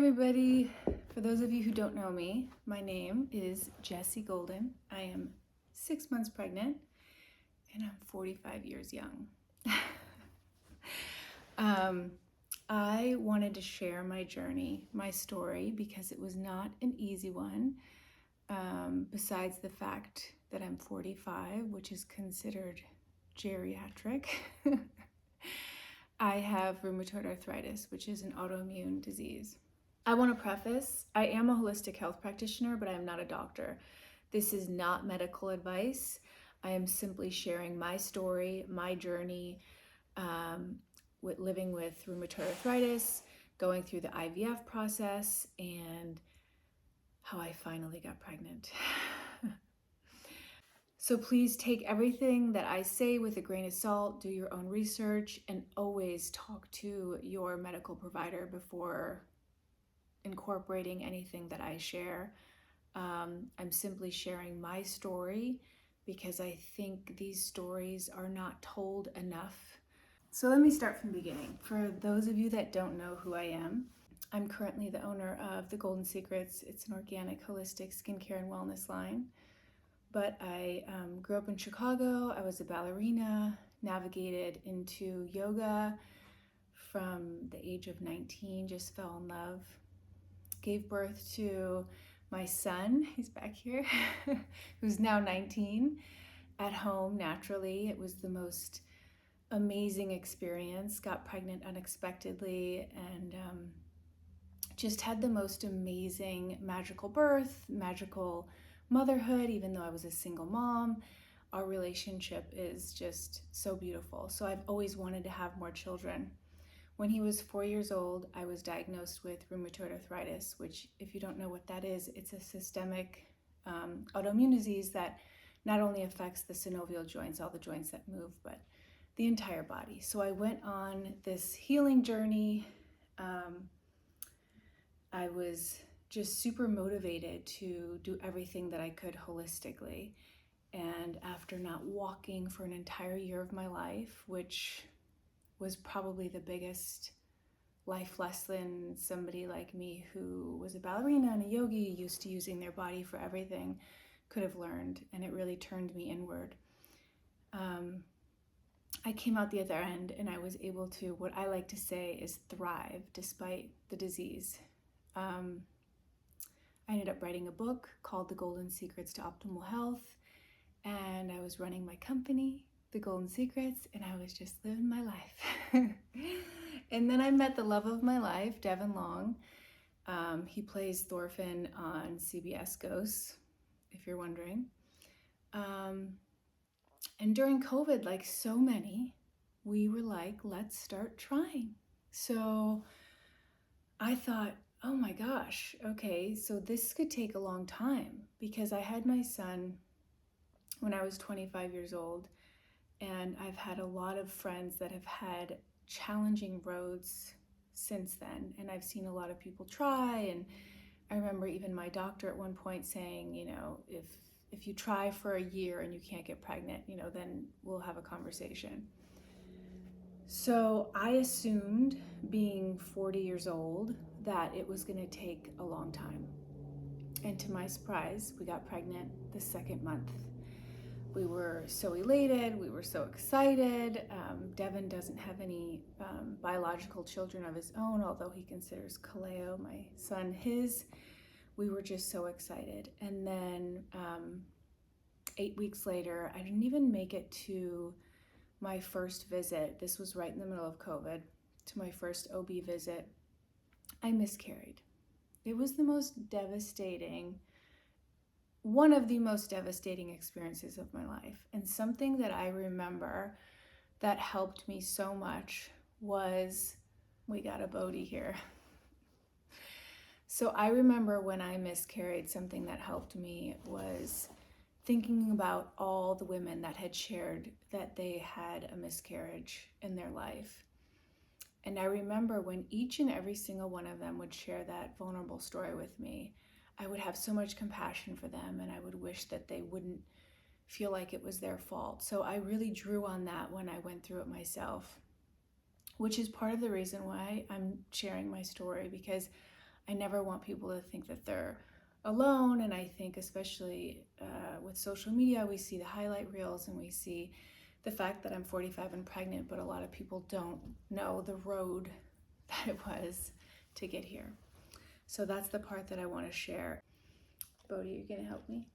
everybody. For those of you who don't know me, my name is Jessie Golden. I am 6 months pregnant and I'm 45 years young. I wanted to share my journey, my story, because it was not an easy one. Besides the fact that I'm 45, which is considered geriatric. I have rheumatoid arthritis, which is an autoimmune disease. I want to preface, I am a holistic health practitioner, but I am not a doctor. This is not medical advice. I am simply sharing my story, my journey with living with rheumatoid arthritis, going through the IVF process, and how I finally got pregnant. So please take everything that I say with a grain of salt, do your own research, and always talk to your medical provider before incorporating anything that I share. I'm simply sharing my story because I think these stories are not told enough. So let me start from the beginning. For those of you that don't know who I am, I'm currently the owner of The Golden Secrets. It's an organic, holistic skincare and wellness line. But I grew up in Chicago. I was a ballerina, navigated into yoga from the age of 19, just fell in love. Gave birth to my son, he's back here, who's now 19, at home naturally. It was the most amazing experience. Got pregnant unexpectedly and just had the most amazing magical birth, magical motherhood, even though I was a single mom. Our relationship is just so beautiful. So I've always wanted to have more children. When he was 4 years old, I was diagnosed with rheumatoid arthritis, which, if you don't know what that is, it's a systemic autoimmune disease that not only affects the synovial joints, all the joints that move, but the entire body. So I went on this healing journey. I was just super motivated to do everything that I could holistically. And after not walking for an entire year of my life, which was probably the biggest life lesson somebody like me who was a ballerina and a yogi, used to using their body for everything, could have learned. And it really turned me inward. I came out the other end and I was able to, what I like to say is, thrive despite the disease. I ended up writing a book called The Golden Secrets to Optimal Health, and I was running my company, The Golden Secrets, and I was just living my life. And then I met the love of my life, Devin Long. He plays Thorfinn on CBS Ghosts, if you're wondering. And during COVID, like so many, we were like, let's start trying. So I thought, oh my gosh, okay, so this could take a long time, because I had my son when I was 25 years old, and I've had a lot of friends that have had challenging roads since then, and I've seen a lot of people try. And I remember even my doctor at one point saying, if you try for a year and you can't get pregnant, then we'll have a conversation. So I assumed, being 40 years old, that it was going to take a long time. And to my surprise, we got pregnant the second month. We were so elated, we were so excited. Devin doesn't have any biological children of his own, although he considers Kaleo, my son, his. We were just so excited. And then 8 weeks later, I didn't even make it to my first visit. This was right in the middle of COVID, to my first OB visit. I miscarried. It was the most devastating, one of the most devastating experiences of my life. And something that I remember that helped me so much was, we got a Bodhi here. So I remember when I miscarried, something that helped me was thinking about all the women that had shared that they had a miscarriage in their life. And I remember when each and every single one of them would share that vulnerable story with me, I would have so much compassion for them, and I would wish that they wouldn't feel like it was their fault. So I really drew on that when I went through it myself, which is part of the reason why I'm sharing my story, because I never want people to think that they're alone. And I think especially with social media, we see the highlight reels and we see the fact that I'm 45 and pregnant, but a lot of people don't know the road that it was to get here. So that's the part that I want to share. Bodhi, you're going to help me?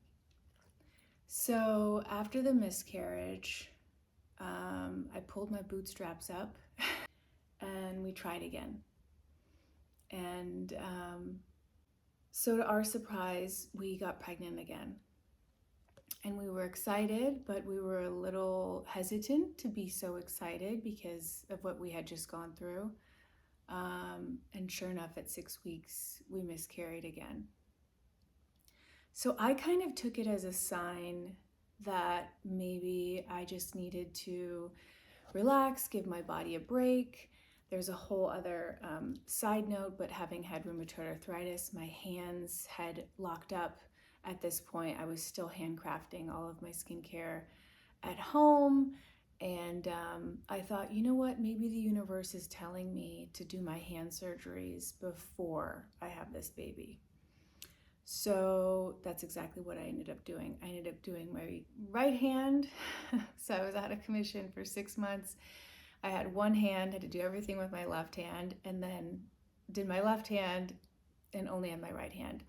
So after the miscarriage, I pulled my bootstraps up and we tried again. And so to our surprise, we got pregnant again. And we were excited, but we were a little hesitant to be so excited because of what we had just gone through. And sure enough, at 6 weeks, we miscarried again. So I kind of took it as a sign that maybe I just needed to relax, give my body a break. There's a whole other side note, but having had rheumatoid arthritis, my hands had locked up at this point. I was still handcrafting all of my skincare at home. And I thought, you know what, maybe the universe is telling me to do my hand surgeries before I have this baby. So that's exactly what I ended up doing. I ended up doing my right hand. So I was out of commission for 6 months. I had one hand, had to do everything with my left hand, and then did my left hand and only had my right hand.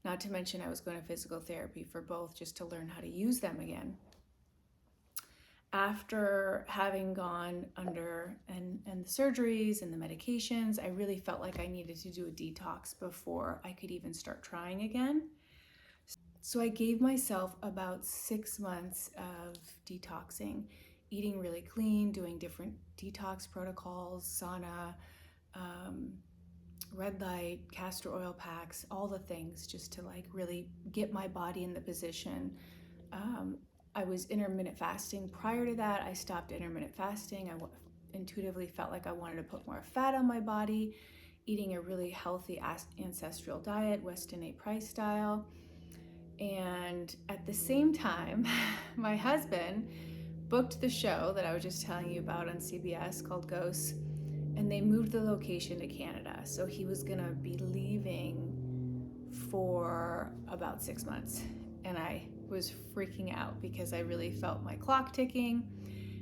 Not to mention I was going to physical therapy for both just to learn how to use them again. After having gone under and the surgeries and the medications, I really felt like I needed to do a detox before I could even start trying again. So I gave myself about 6 months of detoxing, eating really clean, doing different detox protocols, sauna, red light, castor oil packs, all the things just to like really get my body in the position. I was intermittent fasting. Prior to that, I stopped intermittent fasting. I intuitively felt like I wanted to put more fat on my body, eating a really healthy ancestral diet, West Indian Price style. And at the same time, my husband booked the show that I was just telling you about on CBS called Ghosts, and they moved the location to Canada. So he was gonna be leaving for about 6 months. And I was freaking out because I really felt my clock ticking.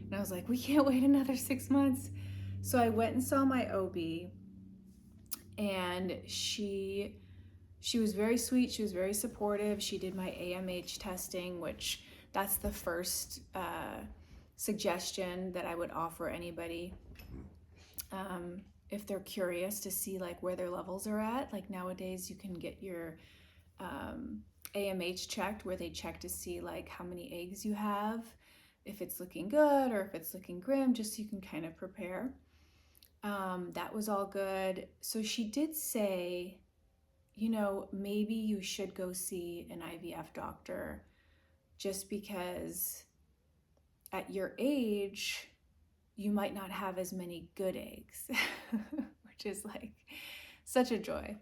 And I was like, we can't wait another 6 months. So I went and saw my OB, and she was very sweet. She was very supportive. She did my AMH testing, which that's the first suggestion that I would offer anybody if they're curious to see like where their levels are at. Like nowadays you can get your AMH checked, where they check to see like how many eggs you have, if it's looking good or if it's looking grim, just so you can kind of prepare. That was all good. So she did say, you know, maybe you should go see an IVF doctor just because at your age, you might not have as many good eggs, which is like such a joy.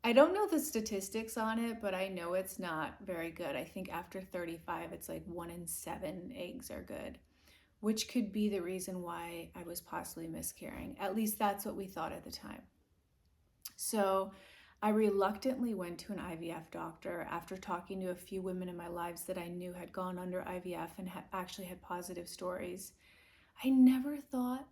I don't know the statistics on it, but I know it's not very good. I think after 35, it's like 1 in 7 eggs are good, which could be the reason why I was possibly miscarrying. At least that's what we thought at the time. So I reluctantly went to an IVF doctor after talking to a few women in my lives that I knew had gone under IVF and actually had positive stories. I never thought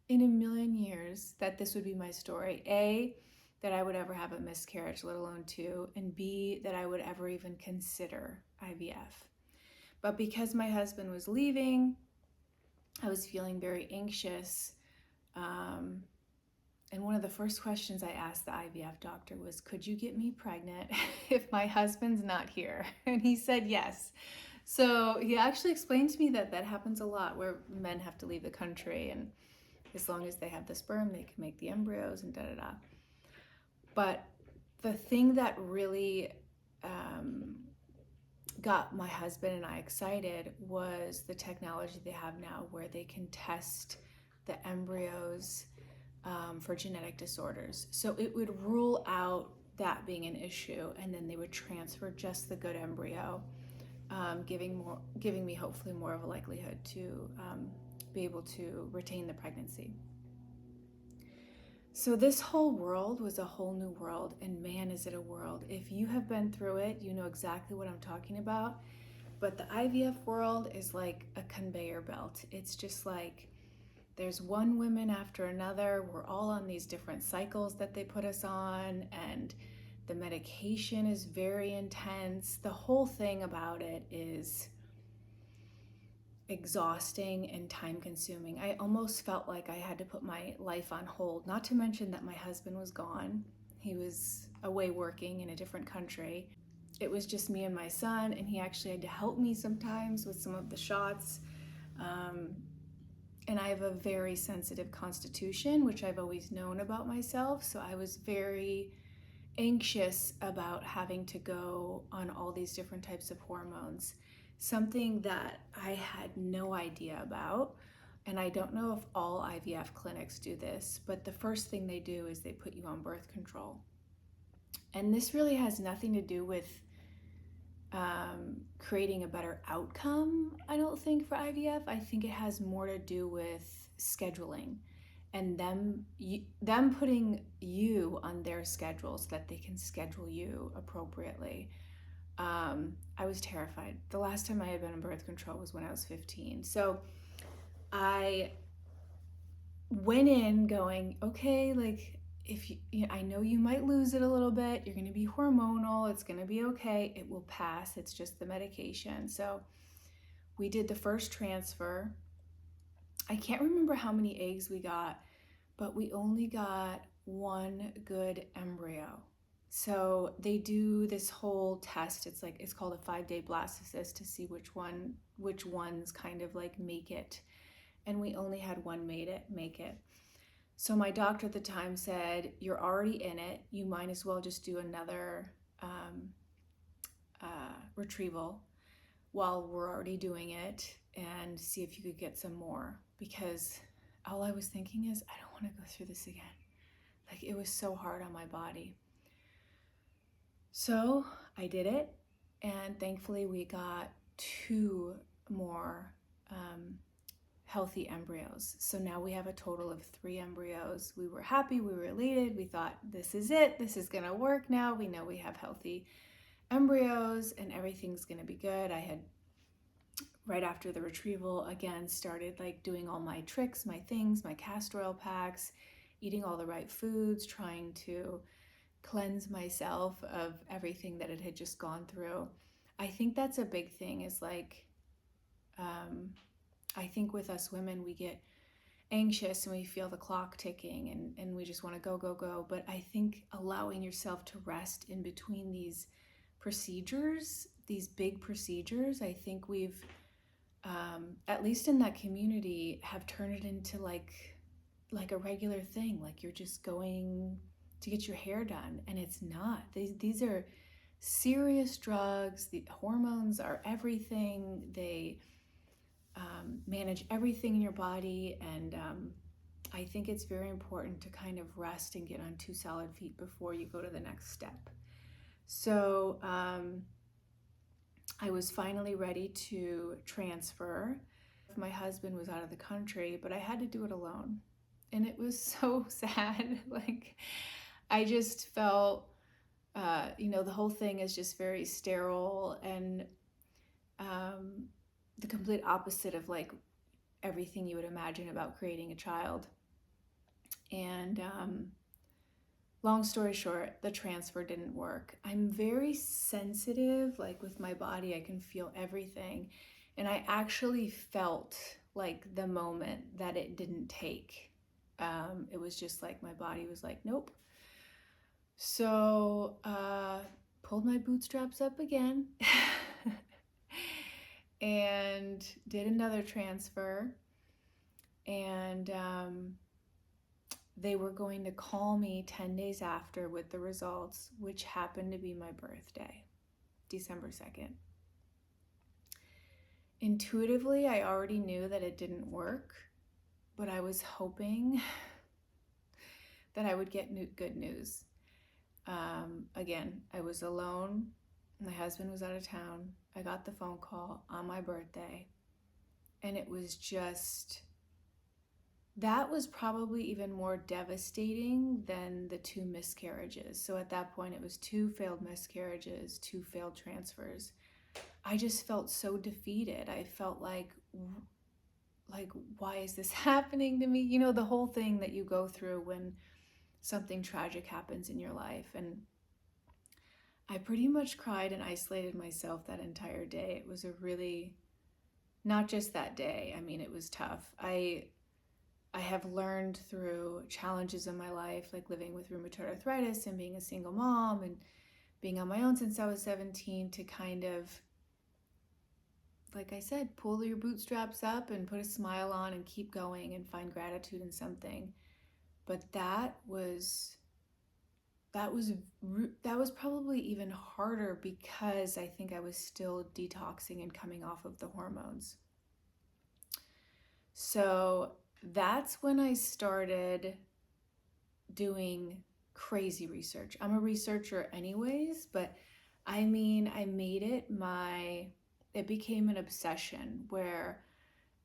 in a million years that this would be my story. A, that I would ever have a miscarriage, let alone 2, and B, that I would ever even consider IVF. But because my husband was leaving, I was feeling very anxious. And one of the first questions I asked the IVF doctor was, could you get me pregnant if my husband's not here? And he said yes. So he actually explained to me that that happens a lot, where men have to leave the country, and as long as they have the sperm, they can make the embryos and da-da-da. But the thing that really got my husband and I excited was the technology they have now, where they can test the embryos for genetic disorders. So it would rule out that being an issue, and then they would transfer just the good embryo, giving me hopefully more of a likelihood to be able to retain the pregnancy. So this whole world was a whole new world, and man, is it a world. If you have been through it, you know exactly what I'm talking about. But the IVF world is like a conveyor belt. It's just like there's one woman after another. We're all on these different cycles that they put us on, and the medication is very intense. The whole thing about it is exhausting and time consuming. I almost felt like I had to put my life on hold, not to mention that my husband was gone. He was away working in a different country. It was just me and my son, and he actually had to help me sometimes with some of the shots. Um, and I have a very sensitive constitution, which I've always known about myself. So I was very anxious about having to go on all these different types of hormones, something that I had no idea about. And I don't know if all IVF clinics do this, but the first thing they do is they put you on birth control. And this really has nothing to do with creating a better outcome, I don't think, for IVF. I think it has more to do with scheduling and them putting you on their schedule so that they can schedule you appropriately. I was terrified. The last time I had been on birth control was when I was 15. So I went in going, okay, like if you know, I know you might lose it a little bit. You're going to be hormonal. It's going to be okay. It will pass. It's just the medication. So we did the first transfer. I can't remember how many eggs we got, but we only got one good embryo. So they do this whole test. It's called a 5-day blastocyst to see which ones kind of like make it. And we only had one make it. So my doctor at the time said, "You're already in it. You might as well just do another retrieval while we're already doing it and see if you could get some more." Because all I was thinking is, I don't want to go through this again. Like, it was so hard on my body. So I did it, and thankfully we got 2 more healthy embryos. So now we have a total of 3 embryos. We were happy, we were elated. We thought, this is it. This is going to work now. We know we have healthy embryos and everything's going to be good. I had, right after the retrieval, again started like doing all my tricks, my things, my castor oil packs, eating all the right foods, trying to cleanse myself of everything that it had just gone through. I think that's a big thing, is like, I think with us women, we get anxious and we feel the clock ticking, and we just want to go, go, go. But I think allowing yourself to rest in between these procedures, these big procedures, I think we've, at least in that community, have turned it into like a regular thing. Like, you're just going to get your hair done, and it's not. These are serious drugs. The hormones are everything. They manage everything in your body, and I think it's very important to kind of rest and get on 2 solid feet before you go to the next step. So I was finally ready to transfer. My husband was out of the country, but I had to do it alone, and it was so sad. Like, I just felt, the whole thing is just very sterile, and the complete opposite of like everything you would imagine about creating a child. And long story short, the transfer didn't work. I'm very sensitive, like with my body, I can feel everything. And I actually felt like the moment that it didn't take. It was just like my body was like, nope. So pulled my bootstraps up again and did another transfer. And they were going to call me 10 days after with the results, which happened to be my birthday, December 2nd. Intuitively, I already knew that it didn't work, but I was hoping that I would get good news. Again, I was alone. My husband was out of town. I got the phone call on my birthday, and it was just that was probably even more devastating than the 2 miscarriages. So at that point, it was 2 failed miscarriages, 2 failed transfers. I just felt so defeated. I felt like, why is this happening to me? You know, the whole thing that you go through when something tragic happens in your life. And I pretty much cried and isolated myself that entire day. It was a really, not just that day. I mean, it was tough. I have learned through challenges in my life, like living with rheumatoid arthritis and being a single mom and being on my own since I was 17, to kind of, like I said, pull your bootstraps up and put a smile on and keep going and find gratitude in something. But that was that was probably even harder because I think I was still detoxing and coming off of the hormones. So that's when I started doing crazy research. I'm a researcher anyways, but I mean, I made it became an obsession where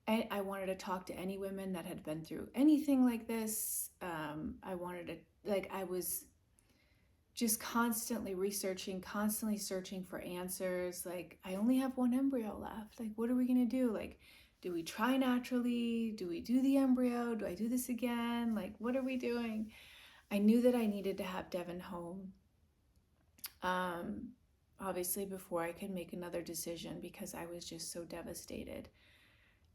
I wanted to talk to any women that had been through anything like this. I wanted to, like, I was just constantly researching, constantly searching for answers. Like, I only have 1 embryo left. Like, what are we going to do? Like, do we try naturally? Do we do the embryo? Do I do this again? Like, what are we doing? I knew that I needed to have Devin home, um, obviously, before I could make another decision, because I was just so devastated.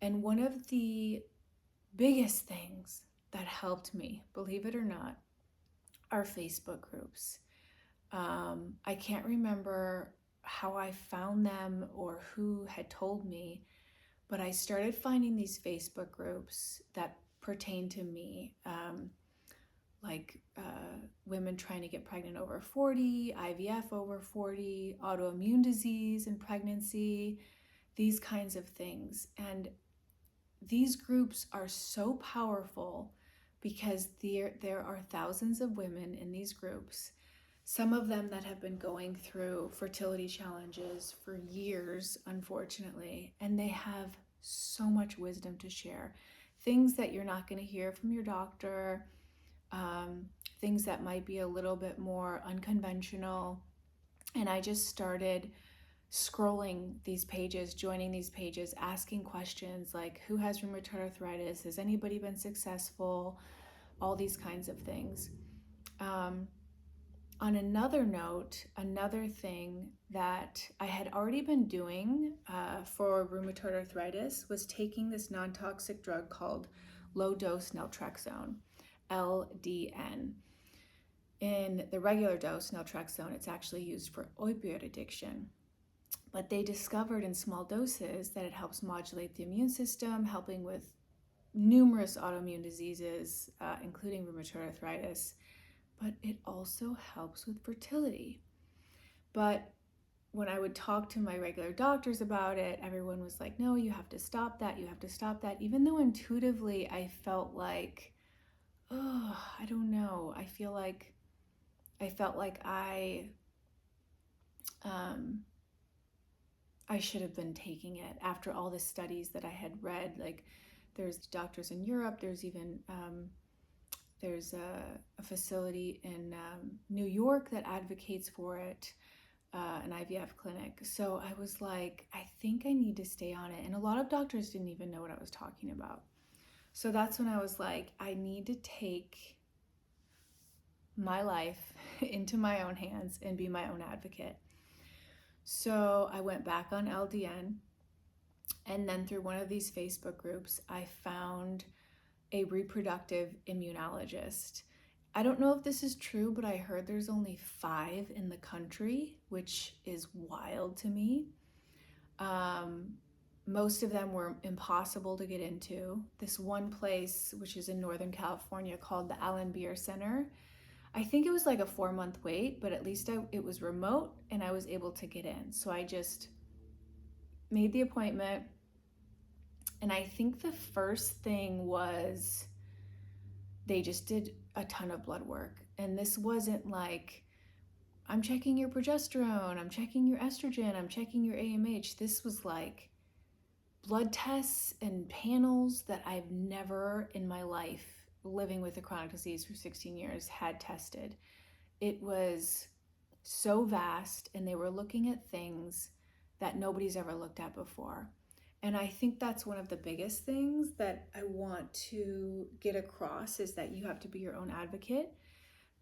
And one of the biggest things that helped me, believe it or not, are Facebook groups. I can't remember how I found them or who had told me, but I started finding these Facebook groups that pertain to me, like women trying to get pregnant over 40, IVF over 40, autoimmune disease and pregnancy, these kinds of things. And these groups are so powerful because there are thousands of women in these groups, some of them that have been going through fertility challenges for years, unfortunately, and they have so much wisdom to share. Things that you're not going to hear from your doctor, things that might be a little bit more unconventional. And I just started scrolling these pages, joining these pages, asking questions like, who has rheumatoid arthritis? Has anybody been successful? All these kinds of things. On another note, another thing that I had already been doing for rheumatoid arthritis was taking this non-toxic drug called low-dose naltrexone, LDN. In the regular dose naltrexone, it's actually used for opioid addiction. But they discovered in small doses that it helps modulate the immune system, helping with numerous autoimmune diseases, including rheumatoid arthritis. But it also helps with fertility. But when I would talk to my regular doctors about it, everyone was like, no, you have to stop that. You have to stop that. Even though intuitively I felt like, oh, I don't know. I felt like I should have been taking it after all the studies that I had read. Like, there's doctors in Europe. There's even there's a facility in New York that advocates for it, an IVF clinic. So I was like, I think I need to stay on it. And a lot of doctors didn't even know what I was talking about. So that's when I was like, I need to take my life into my own hands and be my own advocate. So I went back on LDN, and then through one of these Facebook groups, I found a reproductive immunologist. I don't know if this is true, but I heard there's only 5 in the country, which is wild to me. Most of them were impossible to get into. This one place, which is in Northern California, called the Allen Beer Center, I think it was like a 4-month wait, but at least it was remote and I was able to get in. So I just made the appointment. And I think the first thing was they just did a ton of blood work. And this wasn't like, I'm checking your progesterone, I'm checking your estrogen, I'm checking your AMH. This was like, blood tests and panels that I've never in my life, living with a chronic disease for 16 years, had tested. It was so vast, and they were looking at things that nobody's ever looked at before. And I think that's one of the biggest things that I want to get across, is that you have to be your own advocate.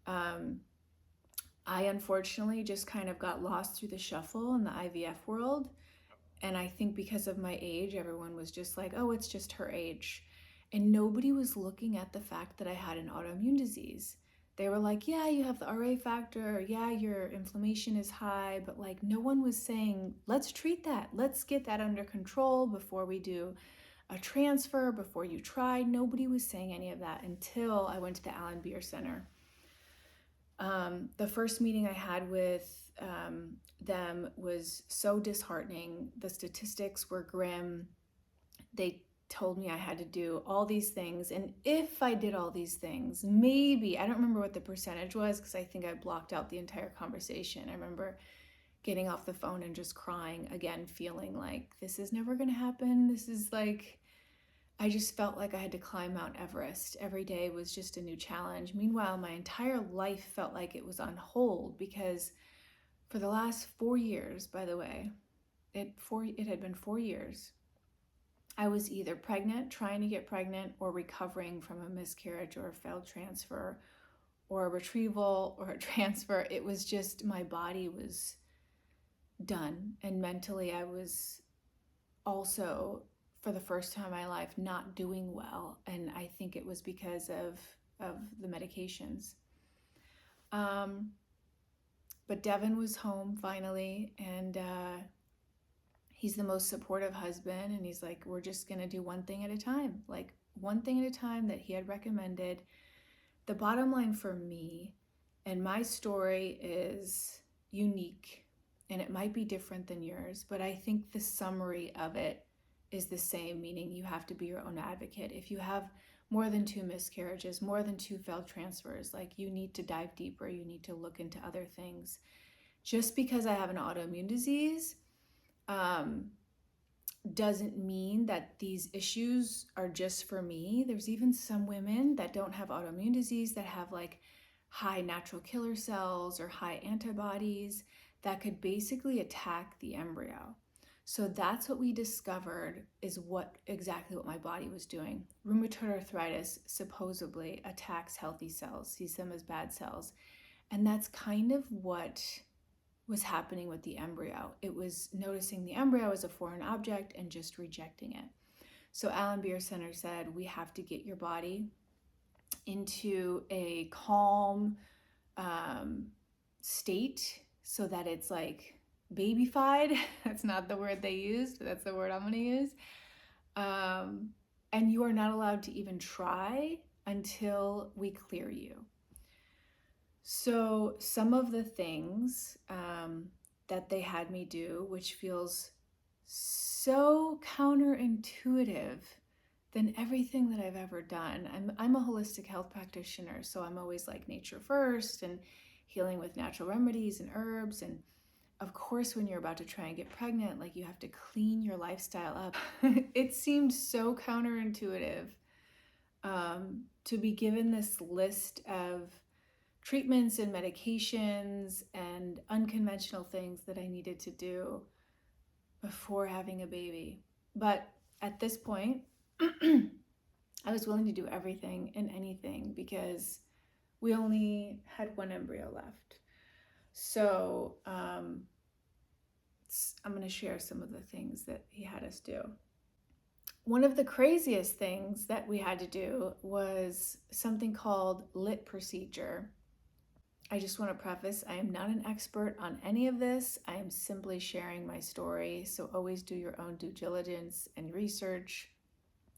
I unfortunately just kind of got lost through the shuffle in the IVF world. And I think because of my age, everyone was just like, oh, it's just her age. And nobody was looking at the fact that I had an autoimmune disease. They were like, yeah, you have the RA factor, or yeah, your inflammation is high, but like no one was saying, let's treat that. Let's get that under control before we do a transfer, before you try. Nobody was saying any of that until I went to the Allen Beer Center. The first meeting I had with them was so disheartening. The statistics were grim. They told me I had to do all these things, and if I did all these things, maybe, I don't remember what the percentage was because I think I blocked out the entire conversation. I remember getting off the phone and just crying again, feeling like this is never going to happen. This is like, I just felt like I had to climb Mount Everest. Every day was just a new challenge. Meanwhile, my entire life felt like it was on hold, because for the last 4 years, by the way, it had been 4 years, I was either pregnant, trying to get pregnant, or recovering from a miscarriage or a failed transfer or a retrieval or a transfer. It was just, my body was done. And mentally, I was also, for the first time in my life, not doing well. And I think it was because of the medications. But Devin was home finally, and he's the most supportive husband, and he's like, we're just going to do one thing at a time, like one thing at a time that he had recommended. The bottom line for me, and my story is unique, and it might be different than yours, but I think the summary of it is the same, meaning you have to be your own advocate. If you have more than 2 miscarriages, more than 2 failed transfers, like, you need to dive deeper, you need to look into other things. Just because I have an autoimmune disease doesn't mean that these issues are just for me. There's even some women that don't have autoimmune disease that have like high natural killer cells or high antibodies that could basically attack the embryo. So that's what we discovered, is exactly what my body was doing. Rheumatoid arthritis supposedly attacks healthy cells, sees them as bad cells. And that's kind of what was happening with the embryo. It was noticing the embryo as a foreign object and just rejecting it. So Allen Beer Center said, we have to get your body into a calm state so that it's like babyfied. That's not the word they used, but that's the word I'm going to use. And you are not allowed to even try until we clear you. So some of the things that they had me do, which feels so counterintuitive than everything that I've ever done. I'm a holistic health practitioner, so I'm always like nature first and healing with natural remedies and herbs. And of course, when you're about to try and get pregnant, like, you have to clean your lifestyle up. It seemed so counterintuitive to be given this list of treatments and medications and unconventional things that I needed to do before having a baby. But at this point, I was willing to do everything and anything because we only had 1 embryo left. So I'm going to share some of the things that he had us do. One of the craziest things that we had to do was something called LIT procedure. I just want to preface, I am not an expert on any of this. I am simply sharing my story. So always do your own due diligence and research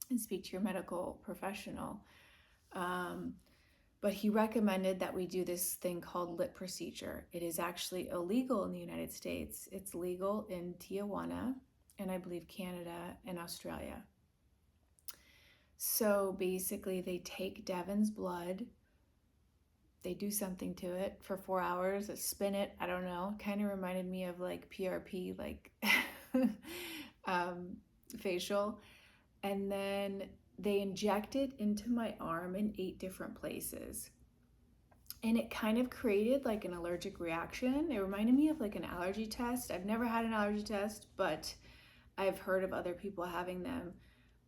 and speak to your medical professional. But he recommended that we do this thing called LIT procedure. It is actually illegal in the United States. It's legal in Tijuana, and I believe Canada and Australia. So basically they take Devin's blood, they do something to it for 4 hours, spin it, I don't know, kind of reminded me of like PRP, like facial. And then they injected into my arm in 8 different places. And it kind of created like an allergic reaction. It reminded me of like an allergy test. I've never had an allergy test, but I've heard of other people having them.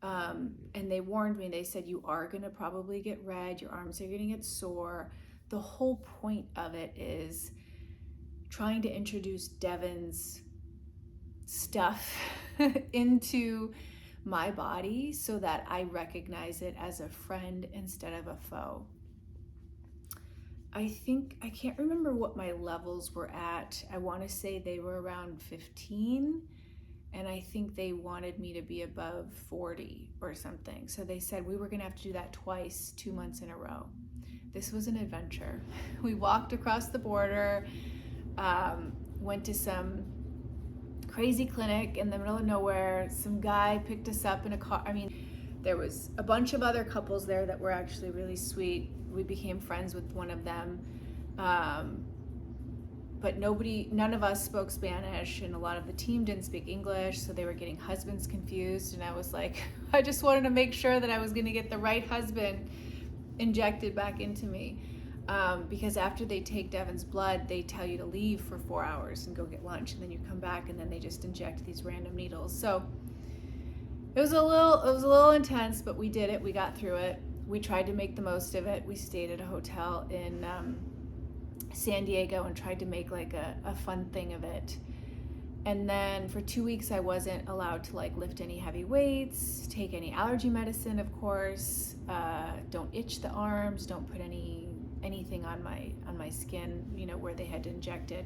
And they warned me, they said, you are going to probably get red, your arms are going to get sore. The whole point of it is trying to introduce Devon's stuff into my body so that I recognize it as a friend instead of a foe. I can't remember what my levels were at. I want to say they were around 15, and I think they wanted me to be above 40 or something. So they said we were going to have to do that twice, 2 months in a row. This was an adventure. We walked across the border, went to some crazy clinic in the middle of nowhere. Some guy picked us up in a car. I mean, there was a bunch of other couples there that were actually really sweet. We became friends with one of them. But none of us spoke Spanish, and a lot of the team didn't speak English, so they were getting husbands confused. And I was like, I just wanted to make sure that I was going to get the right husband injected back into me. Because after they take Devon's blood, they tell you to leave for 4 hours and go get lunch, and then you come back, and then they just inject these random needles. So it was a little intense, but we did it. We got through it. We tried to make the most of it. We stayed at a hotel in San Diego and tried to make like a fun thing of it. And then for 2 weeks, I wasn't allowed to like lift any heavy weights, take any allergy medicine, of course. Don't itch the arms. Don't put anything on my skin, where they had injected.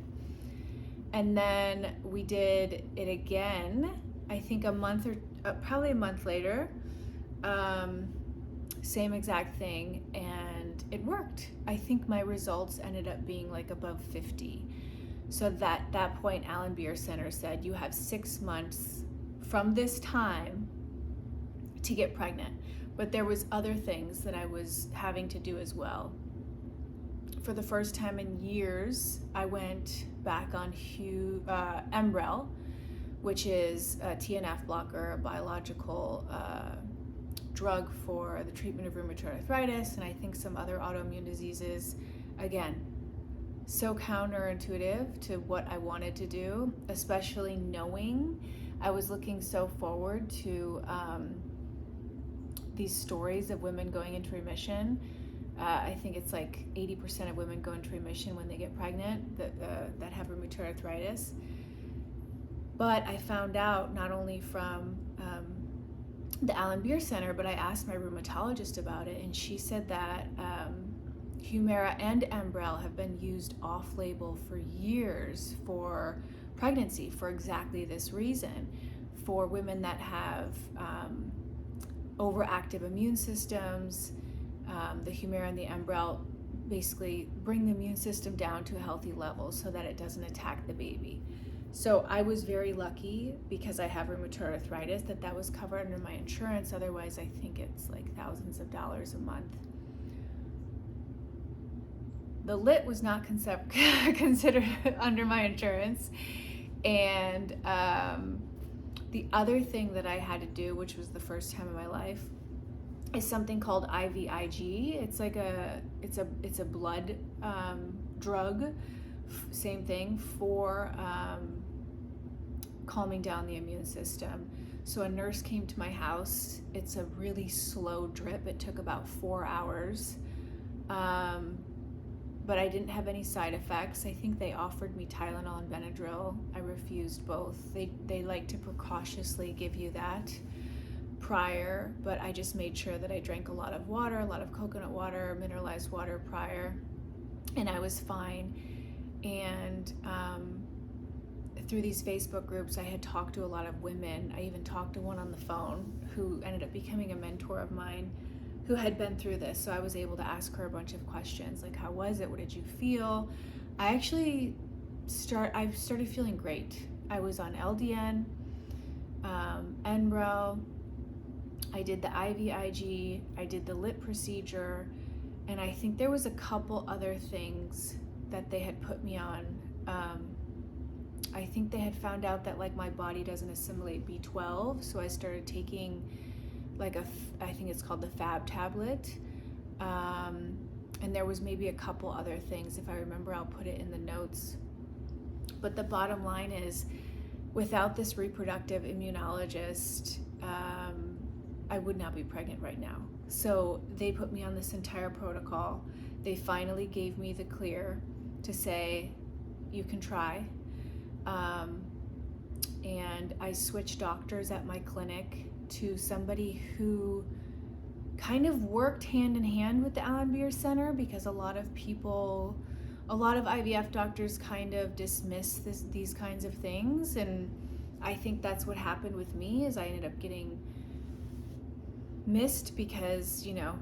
And then we did it again. I think probably a month later. Same exact thing, and it worked. I think my results ended up being like above 50. So that point, Alan Beer Center said, you have 6 months from this time to get pregnant. But there was other things that I was having to do as well. For the first time in years, I went back on Enbrel, which is a TNF blocker, a biological drug for the treatment of rheumatoid arthritis, and I think some other autoimmune diseases. Again, so counterintuitive to what I wanted to do, especially knowing I was looking so forward to these stories of women going into remission. I think it's like 80% of women go into remission when they get pregnant that have rheumatoid arthritis. But I found out not only from the Alan Beer Center, but I asked my rheumatologist about it, and she said that Humira and Enbrel have been used off-label for years for pregnancy for exactly this reason, for women that have overactive immune systems. The Humira and the Enbrel basically bring the immune system down to a healthy level so that it doesn't attack the baby. So I was very lucky, because I have rheumatoid arthritis, that was covered under my insurance. Otherwise, I think it's like thousands of dollars a month. The lit was not considered under my insurance. And the other thing that I had to do, which was the first time in my life, is something called IVIG. It's like it's a blood drug, same thing, for calming down the immune system. So a nurse came to my house. It's a really slow drip. It took about 4 hours. But I didn't have any side effects. I think they offered me Tylenol and Benadryl. I refused both. They like to precautiously give you that prior, but I just made sure that I drank a lot of water, a lot of coconut water, mineralized water prior, and I was fine. And through these Facebook groups, I had talked to a lot of women. I even talked to one on the phone who ended up becoming a mentor of mine, who had been through this. So I was able to ask her a bunch of questions, like, how was it? What did you feel? I started feeling great. I was on LDN, Enbrel. I did the IVIG. I did the lit procedure, and I think there was a couple other things that they had put me on I think they had found out that like my body doesn't assimilate B12, so I started taking like I think it's called the Fab tablet. And there was maybe a couple other things. If I remember, I'll put it in the notes. But the bottom line is, without this reproductive immunologist, I would not be pregnant right now. So they put me on this entire protocol. They finally gave me the clear to say, you can try. And I switched doctors at my clinic to somebody who kind of worked hand in hand with the Alan Beer Center, because a lot of IVF doctors kind of dismiss these kinds of things, and I think that's what happened with me. Is I ended up getting missed because, you know,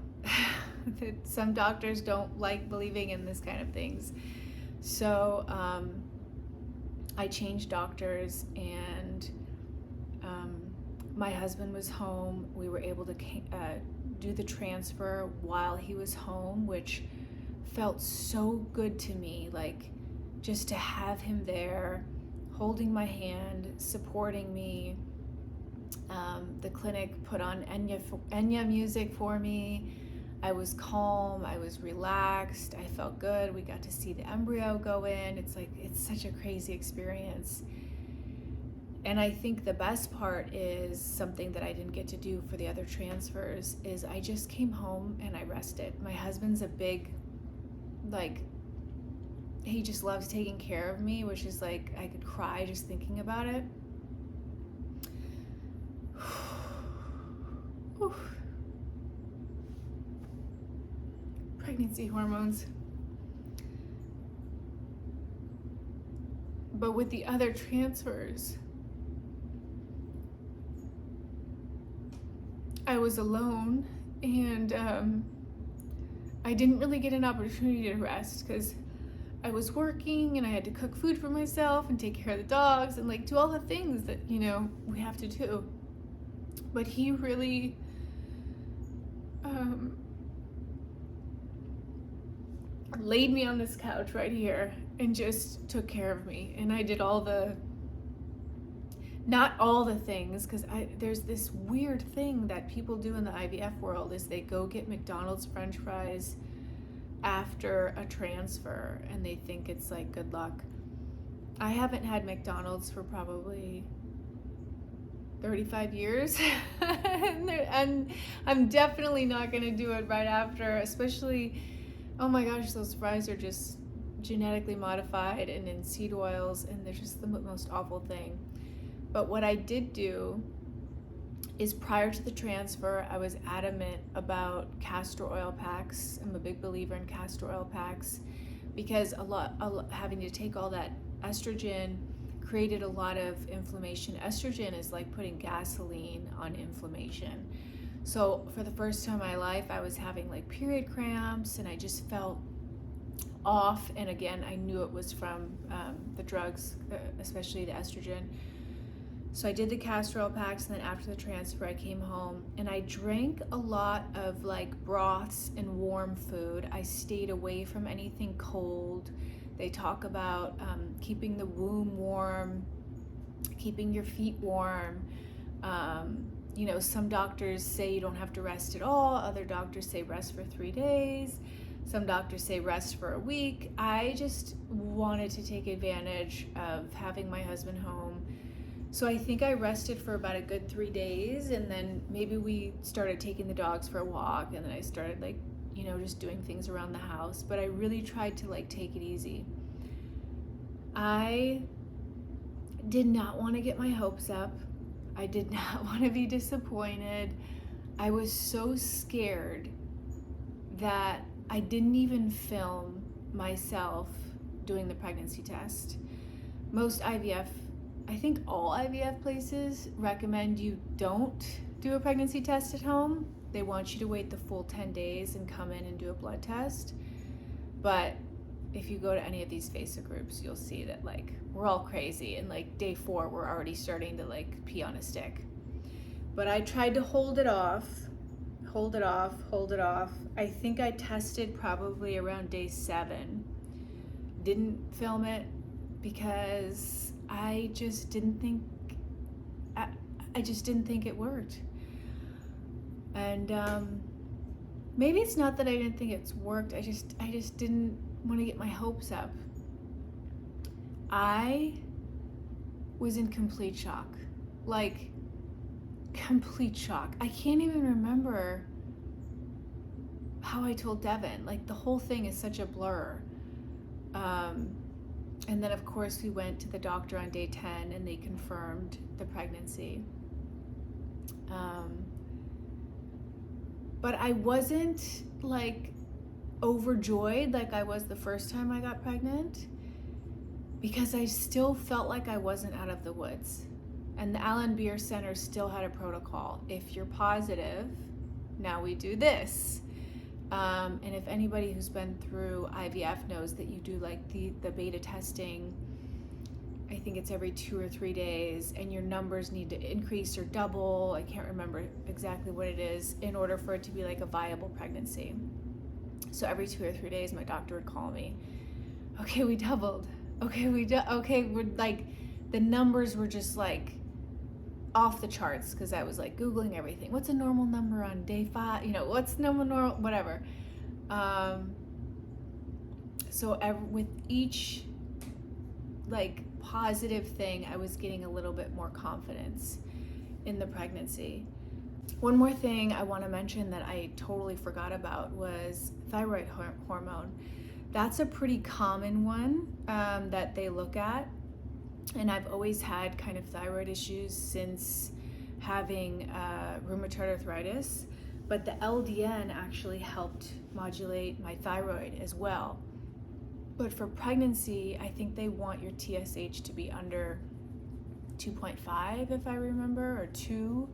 some doctors don't like believing in this kind of things. So I changed doctors, and my husband was home. We were able to do the transfer while he was home, which felt so good to me, like just to have him there holding my hand, supporting me. The clinic put on Enya music for me. I was calm, I was relaxed, I felt good. We got to see the embryo go in. It's like, it's such a crazy experience. And I think the best part is something that I didn't get to do for the other transfers is I just came home and I rested. My husband's a big, like, he just loves taking care of me, which is like, I could cry just thinking about it. Pregnancy hormones. But with the other transfers, I was alone, and I didn't really get an opportunity to rest because I was working and I had to cook food for myself and take care of the dogs and like do all the things that, you know, we have to do. But he really laid me on this couch right here and just took care of me. And I did not all the things, because there's this weird thing that people do in the IVF world is they go get McDonald's French fries after a transfer and they think it's like good luck. I haven't had McDonald's for probably 35 years and I'm definitely not gonna do it right after, especially, oh my gosh, those fries are just genetically modified and in seed oils, and they're just the most awful thing. But what I did do is, prior to the transfer, I was adamant about castor oil packs. I'm a big believer in castor oil packs because having to take all that estrogen created a lot of inflammation. Estrogen is like putting gasoline on inflammation. So for the first time in my life, I was having like period cramps and I just felt off. And again, I knew it was from the drugs, especially the estrogen. So I did the castor oil packs, and then after the transfer, I came home and I drank a lot of like broths and warm food. I stayed away from anything cold. They talk about keeping the womb warm, keeping your feet warm. You know, some doctors say you don't have to rest at all. Other doctors say rest for 3 days. Some doctors say rest for a week. I just wanted to take advantage of having my husband home. So I think I rested for about a good 3 days, and then maybe we started taking the dogs for a walk, and then I started like, you know, just doing things around the house. But I really tried to like take it easy. I did not want to get my hopes up. I did not want to be disappointed. I was so scared that I didn't even film myself doing the pregnancy test. Most IVF, I think all IVF places recommend you don't do a pregnancy test at home. They want you to wait the full 10 days and come in and do a blood test. But if you go to any of these Facebook groups, you'll see that like we're all crazy, and like day 4 we're already starting to like pee on a stick. But I tried to hold it off. I think I tested probably around day 7. Didn't film it because I just didn't think I, I just didn't think it worked. And maybe it's not that I didn't think it's worked. I just didn't want to get my hopes up. I was in complete shock. Like, complete shock. I can't even remember how I told Devin. Like, the whole thing is such a blur. Um, and then, of course, we went to the doctor on day 10 and they confirmed the pregnancy. Um, but I wasn't like overjoyed like I was the first time I got pregnant, because I still felt like I wasn't out of the woods. And the Allen Beer Center still had a protocol. If you're positive, now we do this. And if anybody who's been through IVF knows that you do like the beta testing, I think it's every 2 or 3 days, and your numbers need to increase or double. I can't remember exactly what it is in order for it to be like a viable pregnancy. So every 2 or 3 days, my doctor would call me. Okay, we doubled. Okay, we're like, the numbers were just like off the charts, because I was like Googling everything. What's a normal number on day 5? What's normal, whatever. So with each like positive thing, I was getting a little bit more confidence in the pregnancy. One more thing I want to mention that I totally forgot about was thyroid hormone. That's a pretty common one that they look at. And I've always had kind of thyroid issues since having rheumatoid arthritis. But the LDN actually helped modulate my thyroid as well. But for pregnancy, I think they want your TSH to be under 2.5, if I remember, or 2.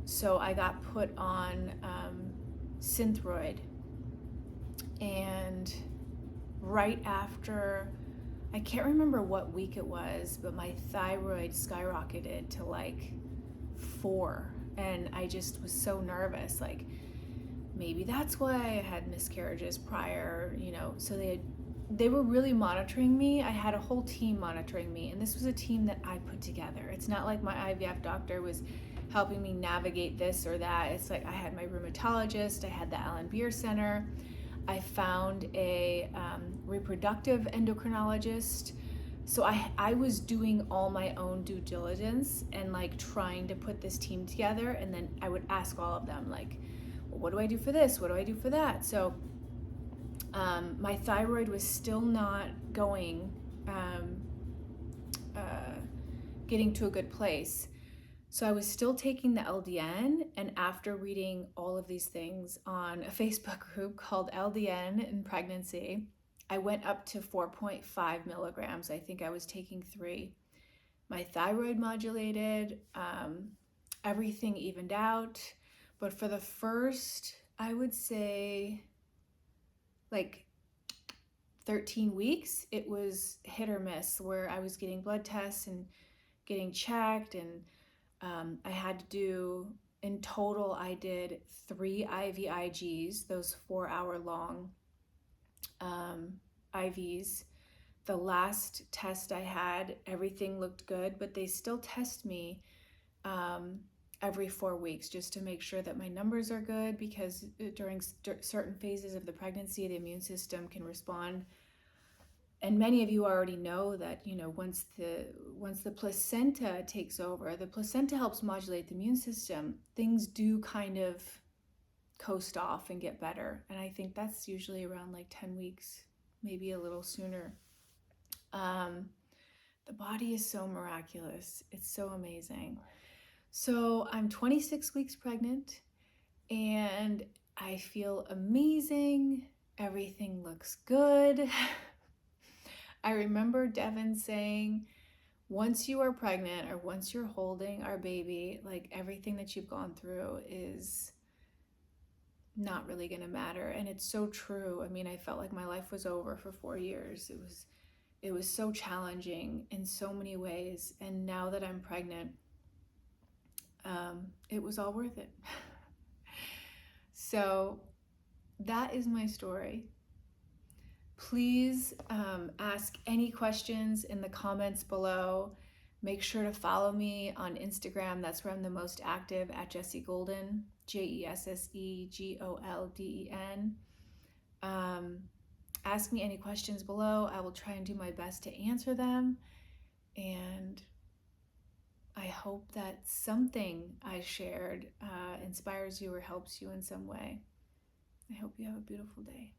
So I got put on Synthroid. And right after, I can't remember what week it was, but my thyroid skyrocketed to like 4. And I just was so nervous. Like, maybe that's why I had miscarriages prior, So they were really monitoring me. I had a whole team monitoring me, and this was a team that I put together. It's not like my IVF doctor was helping me navigate this or that. It's like I had my rheumatologist, I had the Allen Beer Center, I found a reproductive endocrinologist. So I was doing all my own due diligence and like trying to put this team together, and then I would ask all of them like, well, what do I do for this? What do I do for that? So my thyroid was still not going, getting to a good place. So I was still taking the LDN, and after reading all of these things on a Facebook group called LDN in Pregnancy, I went up to 4.5 milligrams. I think I was taking 3. My thyroid modulated, everything evened out. But for the first, I would say, like 13 weeks, it was hit or miss, where I was getting blood tests and getting checked, and I had to do, in total, I did 3 IVIGs, those 4-hour long IVs. The last test I had, everything looked good, but they still test me every 4 weeks just to make sure that my numbers are good, because during certain phases of the pregnancy, the immune system can respond. And many of you already know that, once the placenta takes over, the placenta helps modulate the immune system. Things do kind of coast off and get better. And I think that's usually around like 10 weeks, maybe a little sooner. The body is so miraculous. It's so amazing. So I'm 26 weeks pregnant, and I feel amazing. Everything looks good. I remember Devin saying, once you are pregnant or once you're holding our baby, like, everything that you've gone through is not really going to matter. And it's so true. I mean, I felt like my life was over for 4 years. It was so challenging in so many ways. And now that I'm pregnant, it was all worth it. So that is my story. Please ask any questions in the comments below. Make sure to follow me on Instagram. That's where I'm the most active, at Jessie Golden, JESSEGOLDEN. Ask me any questions below. I will try and do my best to answer them. And I hope that something I shared inspires you or helps you in some way. I hope you have a beautiful day.